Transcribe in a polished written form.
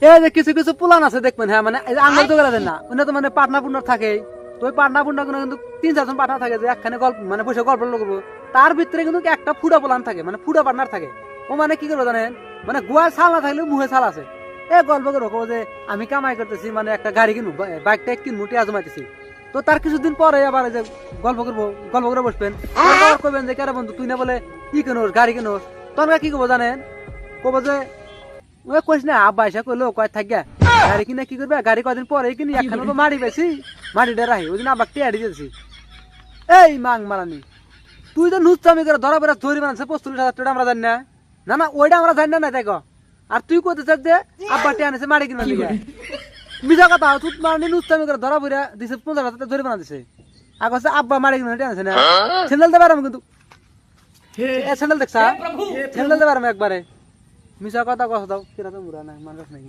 এই যে কিছু কিছু প্ল্যান আছে দেখবেন, হ্যাঁ মানে আঙ্গুল তো গেলে না, ওখানে তো মানে পার্টনার পুটনার থাকে। তো ওই পার্টনার পুটনার কিন্তু 3-4 জন পার্টনার থাকে, যে একখানে গল্প মানে বসে গল্প করবো। তার ভিতরে কিন্তু একটা ফুডা প্ল্যান থাকে, মানে ফুডা পার্টনার থাকে। ও মানে কি করবো জানেন, মানে গুয়ায় ছাল না থাকলেও মুহে ছাল আছে। গল্প করবো যে আমি কামাই করতেছি, মানে একটা গাড়ি কিনবো, বাইকটা কিনবো, টিয়া জমাইতেছি। তো তার কিছুদিন পরে আবার যে গল্প করে বসবেন, করবেন যে কেন বন্ধু তুই না বলে কি কেনোস, গাড়ি কেনোস। তখন কি করবো জানেন, কবো যে ওই কইস না আব্বা এসে কইলো কয় থাকবে গাড়ি কিনে কি করবে, গাড়ি কদিন পরে কিনি, একখানে তো মারি পেয়েছি, মাটিটা রাখি ওই দিন আব্বা টিয়াড়ি দিয়েছি। এই মাং মারানি, তুই তো নুচ্ছামি করে ধরা বেড়া ধরি বানাচ্ছে 45,000 টাকা, আমরা জানি না। না না ওইটা আমরা জানি না তাই। আর তুই কইতে চাস যে আব্বা টিয়া আনেছে মারি কিনা দিকে, মিছা কথা। তুই মানে নুচ্ছামি করে ধরা বেড়া দিছে 50,000 টাকা ধরি বানা দিছে, আর কাছে আব্বা মারি কিনা টিয়া আনেছে না। স্যান্ডেল দেবার আমি কিন্তু স্যান্ডেল দেখছা, স্যান্ডেল দেবার আমি একবারে। মিছা কথা কথা দাও, কিরা তো মুরা না মানুষ নাকি।